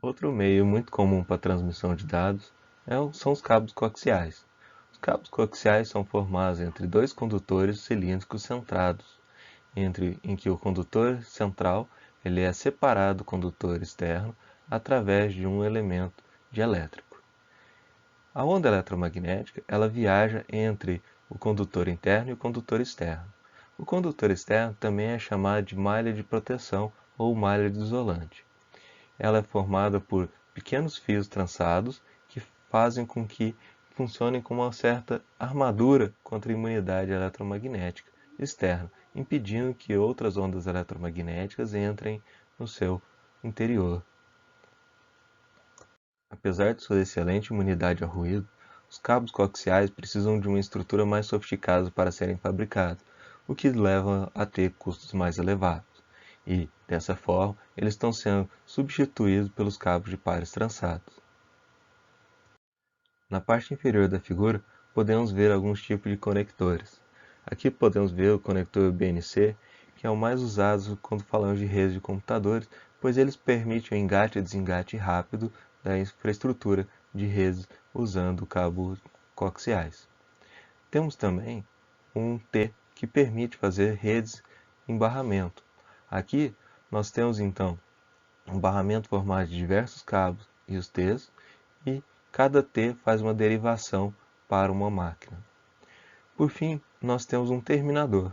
Outro meio muito comum para a transmissão de dados são os cabos coaxiais. Os cabos coaxiais são formados entre dois condutores cilíndricos centrados, em que o condutor central ele é separado do condutor externo através de um elemento dielétrico. A onda eletromagnética ela viaja entre o condutor interno e o condutor externo. O condutor externo também é chamado de malha de proteção ou malha de isolante. Ela é formada por pequenos fios trançados que fazem com que funcionem como uma certa armadura contra a imunidade eletromagnética externa, impedindo que outras ondas eletromagnéticas entrem no seu interior. Apesar de sua excelente imunidade ao ruído, os cabos coaxiais precisam de uma estrutura mais sofisticada para serem fabricados, o que leva a ter custos mais elevados. E, dessa forma, eles estão sendo substituídos pelos cabos de pares trançados. Na parte inferior da figura, podemos ver alguns tipos de conectores. Aqui podemos ver o conector BNC, que é o mais usado quando falamos de redes de computadores, pois eles permitem o engate e desengate rápido da infraestrutura de redes usando cabos coaxiais. Temos também um T, que permite fazer redes em barramento. Aqui nós temos então um barramento formado de diversos cabos e os T's, e cada T faz uma derivação para uma máquina. Por fim, nós temos um terminador.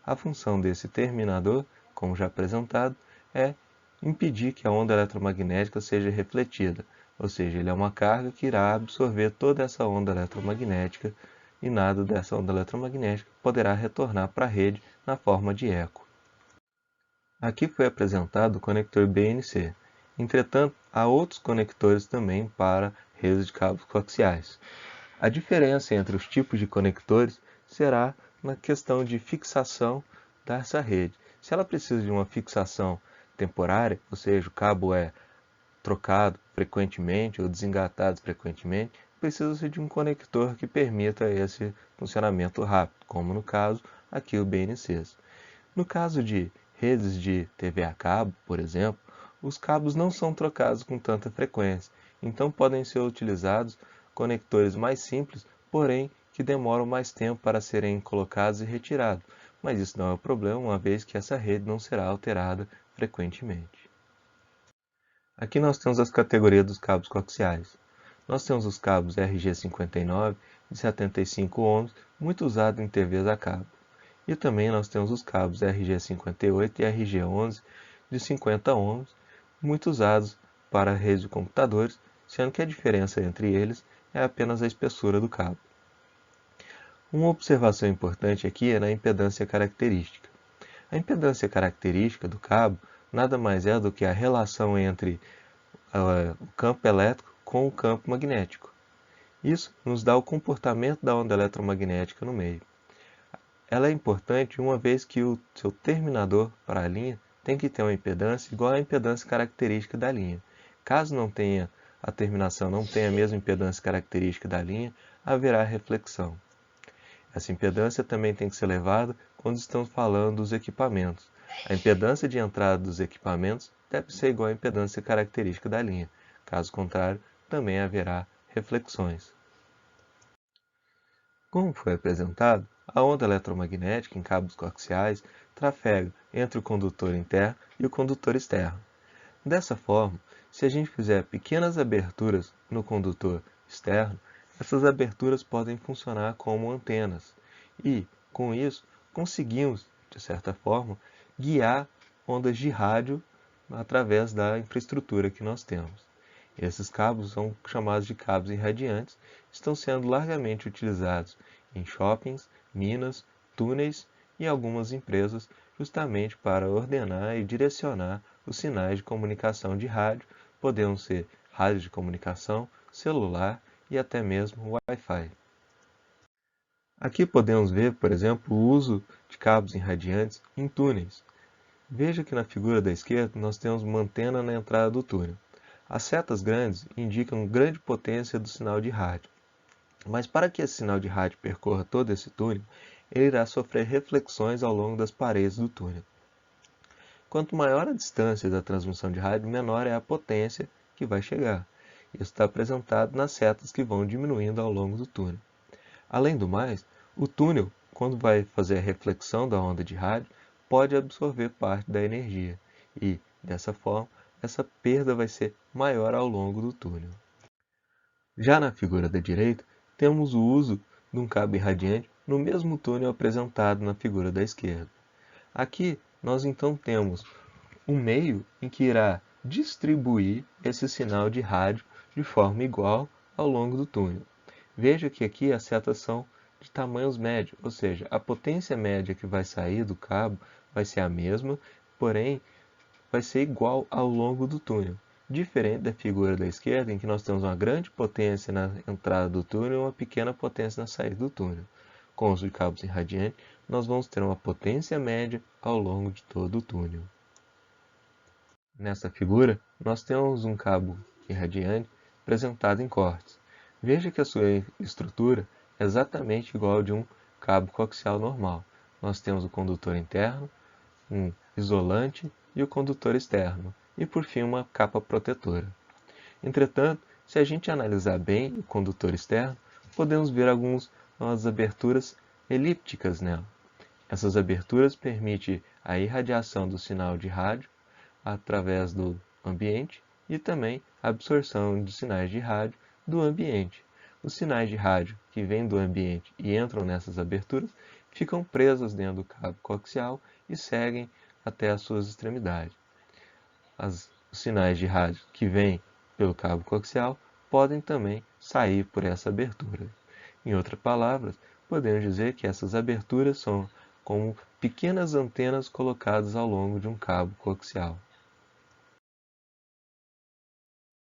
A função desse terminador, como já apresentado, é impedir que a onda eletromagnética seja refletida, ou seja, ele é uma carga que irá absorver toda essa onda eletromagnética e nada dessa onda eletromagnética poderá retornar para a rede na forma de eco. Aqui foi apresentado o conector BNC. Entretanto, há outros conectores também para redes de cabos coaxiais. A diferença entre os tipos de conectores será na questão de fixação dessa rede. Se ela precisa de uma fixação temporária, ou seja, o cabo é trocado frequentemente ou desengatado frequentemente, precisa-se de um conector que permita esse funcionamento rápido, como no caso aqui o BNCs. No caso de redes de TV a cabo, por exemplo, os cabos não são trocados com tanta frequência, então podem ser utilizados conectores mais simples, porém que demoram mais tempo para serem colocados e retirados, mas isso não é um problema, uma vez que essa rede não será alterada frequentemente. Aqui nós temos as categorias dos cabos coaxiais. Nós temos os cabos RG59 de 75 ohms, muito usado em TVs a cabo. E também nós temos os cabos RG58 e RG11 de 50 ohms, muito usados para redes de computadores, sendo que a diferença entre eles é apenas a espessura do cabo. Uma observação importante aqui é na impedância característica. A impedância característica do cabo nada mais é do que a relação entre o campo elétrico com o campo magnético. Isso nos dá o comportamento da onda eletromagnética no meio. Ela é importante uma vez que o seu terminador para a linha tem que ter uma impedância igual à impedância característica da linha. Caso não tenha a terminação não tenha a mesma impedância característica da linha, haverá reflexão. Essa impedância também tem que ser levada quando estamos falando dos equipamentos. A impedância de entrada dos equipamentos deve ser igual à impedância característica da linha. Caso contrário, também haverá reflexões. Como foi apresentado, a onda eletromagnética em cabos coaxiais trafega entre o condutor interno e o condutor externo. Dessa forma, se a gente fizer pequenas aberturas no condutor externo, essas aberturas podem funcionar como antenas e, com isso, conseguimos, de certa forma, guiar ondas de rádio através da infraestrutura que nós temos. Esses cabos são chamados de cabos irradiantes, estão sendo largamente utilizados em shoppings, minas, túneis e algumas empresas, justamente para ordenar e direcionar os sinais de comunicação de rádio, podendo ser rádio de comunicação, celular e até mesmo Wi-Fi. Aqui podemos ver, por exemplo, o uso de cabos irradiantes em túneis. Veja que na figura da esquerda nós temos uma antena na entrada do túnel. As setas grandes indicam grande potência do sinal de rádio. Mas para que esse sinal de rádio percorra todo esse túnel, ele irá sofrer reflexões ao longo das paredes do túnel. Quanto maior a distância da transmissão de rádio, menor é a potência que vai chegar. Isso está apresentado nas setas que vão diminuindo ao longo do túnel. Além do mais, o túnel, quando vai fazer a reflexão da onda de rádio, pode absorver parte da energia e, dessa forma, essa perda vai ser maior ao longo do túnel. Já na figura da direita, temos o uso de um cabo irradiante no mesmo túnel apresentado na figura da esquerda. Aqui, nós então temos um meio em que irá distribuir esse sinal de rádio de forma igual ao longo do túnel. Veja que aqui as setas são de tamanhos médios, ou seja, a potência média que vai sair do cabo vai ser a mesma, porém vai ser igual ao longo do túnel. Diferente da figura da esquerda, em que nós temos uma grande potência na entrada do túnel e uma pequena potência na saída do túnel. Com os cabos irradiantes, nós vamos ter uma potência média ao longo de todo o túnel. Nessa figura, nós temos um cabo irradiante apresentado em cortes. Veja que a sua estrutura é exatamente igual ao de um cabo coaxial normal. Nós temos o condutor interno, um isolante e o condutor externo, e por fim uma capa protetora. Entretanto, se a gente analisar bem o condutor externo, podemos ver algumas aberturas elípticas nela. Essas aberturas permitem a irradiação do sinal de rádio através do ambiente e também a absorção de sinais de rádio do ambiente. Os sinais de rádio que vêm do ambiente e entram nessas aberturas ficam presos dentro do cabo coaxial e seguem até as suas extremidades. Os sinais de rádio que vêm pelo cabo coaxial podem também sair por essa abertura. Em outras palavras, podemos dizer que essas aberturas são como pequenas antenas colocadas ao longo de um cabo coaxial.